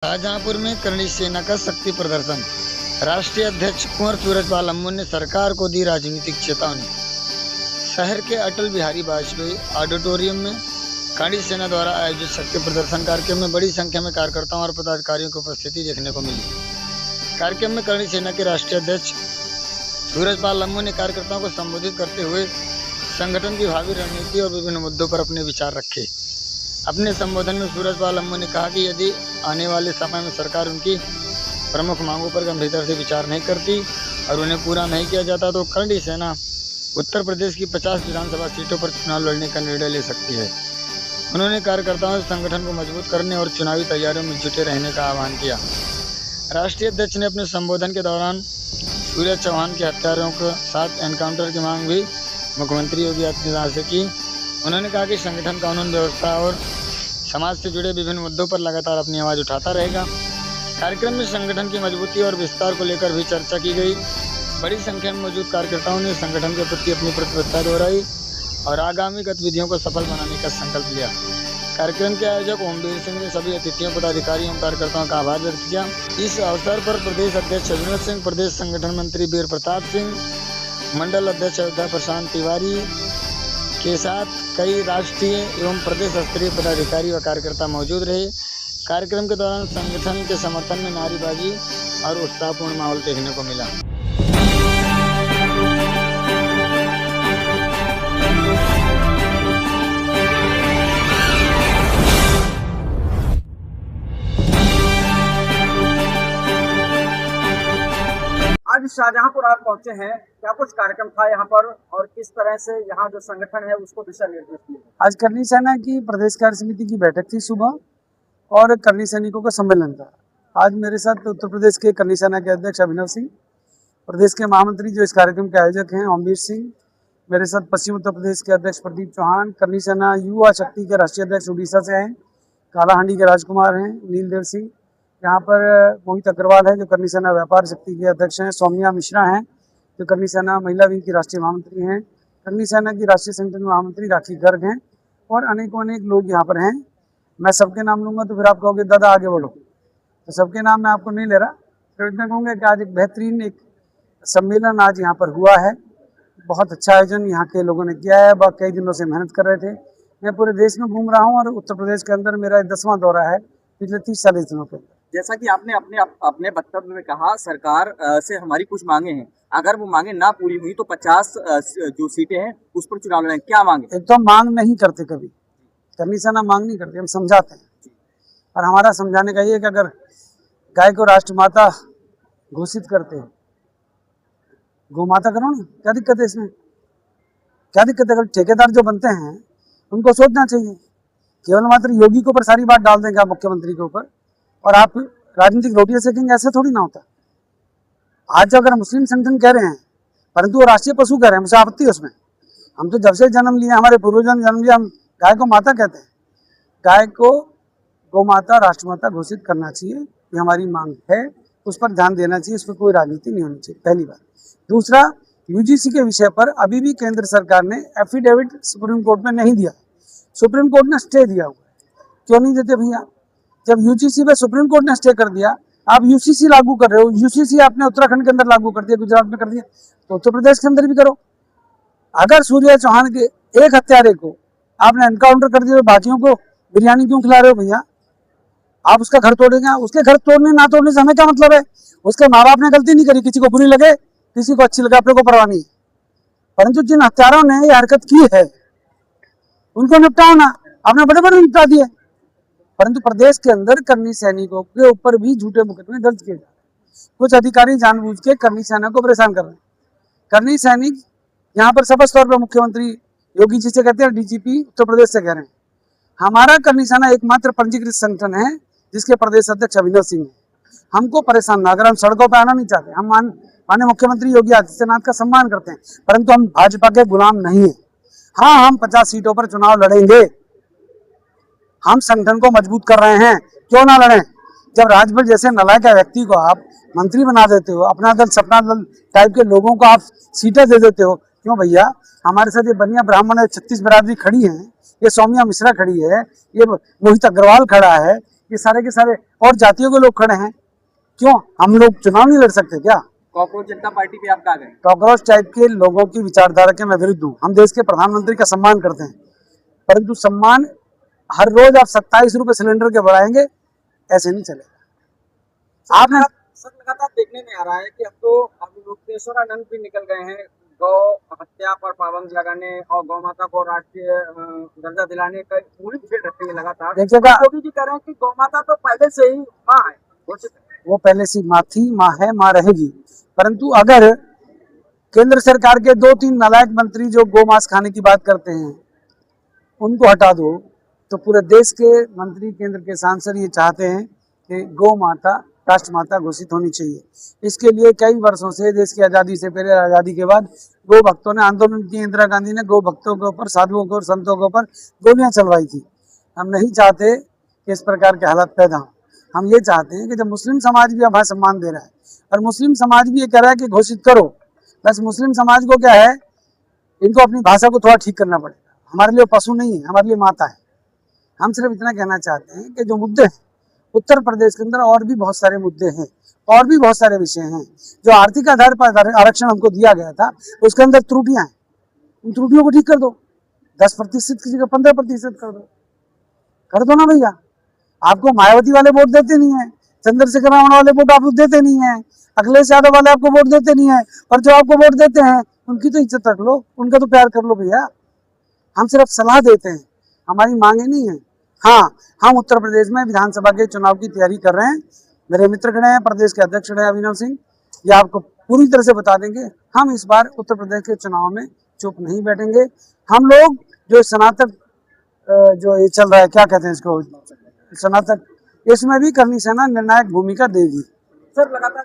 शाहजहांपुर में करणी सेना का शक्ति प्रदर्शन। राष्ट्रीय अध्यक्ष कुंवर सूरजपाल लम्बू ने सरकार को दी राजनीतिक चेतावनी। शहर के अटल बिहारी वाजपेयी ऑडिटोरियम में करणी सेना द्वारा आयोजित शक्ति प्रदर्शन कार्यक्रम में बड़ी संख्या में कार्यकर्ताओं और पदाधिकारियों की उपस्थिति देखने को मिली। कार्यक्रम में करणी सेना के राष्ट्रीय अध्यक्ष सूरजपाल लम्बू ने कार्यकर्ताओं को संबोधित करते हुए संगठन की भावी रणनीति और विभिन्न मुद्दों पर अपने विचार रखे। अपने संबोधन में सूरजपाल लम्बू ने कहा कि यदि आने वाले समय में सरकार उनकी प्रमुख मांगों पर गंभीरता से विचार नहीं करती और उन्हें पूरा नहीं किया जाता तो करणी सेना उत्तर प्रदेश की 50 विधानसभा सीटों पर चुनाव लड़ने का निर्णय ले सकती है। उन्होंने कार्यकर्ताओं से संगठन को मजबूत करने और चुनावी तैयारियों में जुटे रहने का आह्वान किया। राष्ट्रीय अध्यक्ष ने अपने संबोधन के दौरान सूरज चौहान के हत्यारों के साथ एनकाउंटर की मांग भी मुख्यमंत्री योगी आदित्यनाथ से की। उन्होंने कहा कि संगठन कानून व्यवस्था और समाज से जुड़े विभिन्न मुद्दों पर लगातार अपनी आवाज़ उठाता रहेगा। कार्यक्रम में संगठन की मजबूती और विस्तार को लेकर भी चर्चा की गई। बड़ी संख्या में मौजूद कार्यकर्ताओं ने संगठन के प्रति अपनी प्रतिबद्धता दोहराई और आगामी गतिविधियों को सफल बनाने का संकल्प लिया। कार्यक्रम के आयोजक ओमवीर सिंह ने सभी अतिथियों, पदाधिकारियों और कार्यकर्ताओं का आभार व्यक्त किया। इस अवसर पर प्रदेश अध्यक्ष अभिनव सिंह, प्रदेश संगठन मंत्री वीर प्रताप सिंह, मंडल अध्यक्ष अयोध्या प्रशांत तिवारी के साथ कई राष्ट्रीय एवं प्रदेश स्तरीय पदाधिकारी व कार्यकर्ता मौजूद रहे। कार्यक्रम के दौरान संगठन के समर्थन में नारेबाजी और उत्साहपूर्ण माहौल देखने को मिला। आज शाहजहांपुर आप पहुंचे हैं, क्या कुछ कार्यक्रम था यहाँ पर और किस तरह से यहाँ जो संगठन है उसको दिशा निर्देश दिए? आज करणी सेना की प्रदेश कार्य समिति की बैठक थी सुबह और करणी सैनिकों का सम्मेलन था। आज मेरे साथ उत्तर प्रदेश के करणी सेना के अध्यक्ष अभिनव सिंह, प्रदेश के महामंत्री जो इस कार्यक्रम के आयोजक हैं ओमवीर सिंह, मेरे साथ पश्चिम उत्तर प्रदेश के अध्यक्ष प्रदीप चौहान, करणी सेना युवा शक्ति के राष्ट्रीय अध्यक्ष उड़ीसा से हैं, कालाहांडी के राजकुमार हैं, नीलदेव सिंह, यहाँ पर मोहित अग्रवाल है जो करणी सेना व्यापार शक्ति के अध्यक्ष हैं, सौम्या मिश्रा हैं जो करणी सेना महिला विंग की राष्ट्रीय महामंत्री हैं, करणी सेना की राष्ट्रीय संगठन महामंत्री राखी गर्ग हैं और अनेक लोग यहाँ पर हैं। मैं सबके नाम लूँगा तो फिर आप कहोगे दादा आगे बढ़ो, तो सबके नाम मैं आपको नहीं ले रहा। तो इतना कहूँगा कि आज एक बेहतरीन एक सम्मेलन आज यहाँ पर हुआ है। बहुत अच्छा आयोजन यहाँ के लोगों ने किया है। वह कई दिनों से मेहनत कर रहे थे। मैं पूरे देश में घूम रहा हूँ और उत्तर प्रदेश के अंदर मेरा 10वां दौरा है पिछले 30-40 दिनों के अंदर। जैसा कि आपने अपने वक्तव्य में कहा, सरकार से हमारी कुछ मांगे हैं, अगर वो मांगे ना पूरी हुई तो 50 जो सीटें हैं उस पर चुनाव लड़ेंगे। क्या मांगे? एक तो मांग नहीं करते, कभी करणी सेना मांग नहीं करते, हम समझाते हैं। और हमारा समझाने का ये है कि अगर गाय को राष्ट्रमाता घोषित करते हैं, गौ माता करो ना, क्या दिक्कत है इसमें? क्या दिक्कत है? अगर ठेकेदार जो बनते हैं उनको सोचना चाहिए। केवल मात्र योगी के ऊपर सारी बात डाल देंगे आप, मुख्यमंत्री के ऊपर, और आप राजनीतिक रोटियां सेकेंगे, ऐसा थोड़ी ना होता। आज अगर मुस्लिम संगठन कह रहे हैं परंतु वो राष्ट्रीय पशु कह रहे हैं, मुझे आपत्ति है उसमें। हम तो जब से जन्म लिए, हमारे पूर्वजों ने जन्म लिया, हम गाय को माता कहते हैं। गाय को गौ माता, राष्ट्रमाता घोषित करना चाहिए, ये हमारी मांग है। उस पर ध्यान देना चाहिए, उस पर कोई राजनीति नहीं होनी चाहिए, पहली बात। दूसरा, यूजीसी के विषय पर अभी भी केंद्र सरकार ने एफिडेविट सुप्रीम कोर्ट में नहीं दिया। सुप्रीम कोर्ट ने स्टे दिया हुआ है। क्यों नहीं देते भैया? जब यूजीसी पे सुप्रीम कोर्ट ने स्टे कर दिया, आप यूसीसी लागू कर रहे हो, यूसीसी आपने उत्तराखंड के अंदर लागू कर दिया, गुजरात में कर दिया, तो उत्तर प्रदेश के अंदर भी करो। अगर सूर्य चौहान के एक हत्यारे को आपने एनकाउंटर कर दिया तो बाकियों को बिरयानी क्यों खिला रहे हो भैया? आप उसका घर तोड़ेंगे, उसके घर तोड़ने ना तोड़ने से हमें क्या मतलब है? उसके माँ बाप ने गलती नहीं करी, किसी को बुरी लगे किसी को अच्छी लगे, अपने को परवाह नहीं। परंतु जिन हत्यारों ने ये हरकत की है उनको निपटाओ ना, आपने बड़े निपटा दिए। परंतु प्रदेश के अंदर करणी सैनिकों के ऊपर भी झूठे मुकदमे दर्ज किए जा रहे हैं। कुछ अधिकारी जानबूझ के करणी सेना को परेशान कर रहे हैं। करणी सैनिक यहाँ पर स्पष्ट तौर पर मुख्यमंत्री योगी जी से कहते हैं, डीजीपी उत्तर प्रदेश से कह रहे हैं। हमारा करणी सेना एकमात्र पंजीकृत संगठन है जिसके प्रदेश अध्यक्ष अभिनव सिंह है। हमको परेशान ना, अगर हम सड़कों पर आना नहीं चाहते, हम माननीय मुख्यमंत्री योगी आदित्यनाथ का सम्मान करते हैं, परंतु हम भाजपा के गुलाम नहीं है। हाँ, हम 50 सीटों पर चुनाव लड़ेंगे, हम संगठन को मजबूत कर रहे हैं, क्यों ना लड़ें? जब राजभर जैसे नालायक व्यक्ति को आप मंत्री बना देते हो, अपना दल सपना दल टाइप के लोगों को आप सीटें दे देते हो, क्यों भैया? हमारे साथ ये बनिया ब्राह्मण 36 बिरादरी खड़ी है, ये सौम्या मिश्रा खड़ी है, ये मोहित अग्रवाल खड़ा है, ये सारे के सारे और जातियों के लोग खड़े हैं, क्यों हम लोग चुनाव नहीं लड़ सकते क्या? कॉकरोच जनता पार्टी पे आप कहाँ गए? कॉकरोच टाइप के लोगों की विचारधारा के मैं विरुद्ध हूँ। हम देश के प्रधानमंत्री का सम्मान करते हैं, परंतु सम्मान हर रोज आप 27 रुपए सिलेंडर के बढ़ाएंगे, ऐसे नहीं चलेगा। आपने सर लगातार देखने में आ रहा है कि अब तो लोकेश्वरानंद भी निकल गए हैं गौ हत्या पर पाबंदी लगाने और गौ माता को राष्ट्रीय दर्जा दिलाने का पूरी भीड़ रखते हैं लगातार। देखिएगा, योगी जी कह रहे हैं कि गौ माता तो पहले से ही माँ है, घोषित है। वो पहले से माँ थी, माँ है, माँ रहेगी। परंतु अगर केंद्र सरकार के 2-3 नालायक मंत्री जो गोमांस खाने की बात करते हैं उनको हटा दो, तो पूरे देश के मंत्री, केंद्र के सांसद ये चाहते हैं कि गौ माता राष्ट्रमाता घोषित होनी चाहिए। इसके लिए कई वर्षों से, देश की आज़ादी से पहले, आज़ादी के बाद गौ भक्तों ने आंदोलन किया। इंदिरा गांधी ने गौ भक्तों के ऊपर, साधुओं के और संतों के ऊपर गोलियां चलवाई थी। हम नहीं चाहते कि इस प्रकार के हालात पैदा हों। हम ये चाहते हैं कि जब मुस्लिम समाज भी हमारा सम्मान दे रहा है और मुस्लिम समाज भी ये कह रहा है कि घोषित करो, बस मुस्लिम समाज को क्या है, इनको अपनी भाषा को थोड़ा ठीक करना पड़ेगा। हमारे लिए पशु नहीं है, हमारे लिए माता है। हम सिर्फ इतना कहना चाहते हैं कि जो मुद्दे हैं उत्तर प्रदेश के अंदर, और भी बहुत सारे मुद्दे हैं, और भी बहुत सारे विषय हैं। जो आर्थिक आधार पर आरक्षण हमको दिया गया था, उसके अंदर त्रुटियां हैं, उन त्रुटियों को ठीक कर दो। 10% की जगह 15% कर दो ना भैया। आपको मायावती वाले वोट देते नहीं है, चंद्रशेखर रावण वाले वोट आप देते नहीं है, अखिलेश यादव वाले आपको वोट देते नहीं है, और जो आपको वोट देते हैं उनकी तो इज्जत रख लो, उनका तो प्यार कर लो भैया। हम सिर्फ सलाह देते हैं, हमारी मांगे नहीं है। हाँ, हम उत्तर प्रदेश में विधानसभा के चुनाव की तैयारी कर रहे हैं। मेरे मित्र खड़े हैं, प्रदेश के अध्यक्ष खड़े हैं अभिनव सिंह, ये आपको पूरी तरह से बता देंगे। हम इस बार उत्तर प्रदेश के चुनाव में चुप नहीं बैठेंगे। हम लोग जो सनातन जो ये चल रहा है, क्या कहते हैं इसको, सनातन, इसमें भी करनी सेना निर्णायक भूमिका देगी। सर लगातार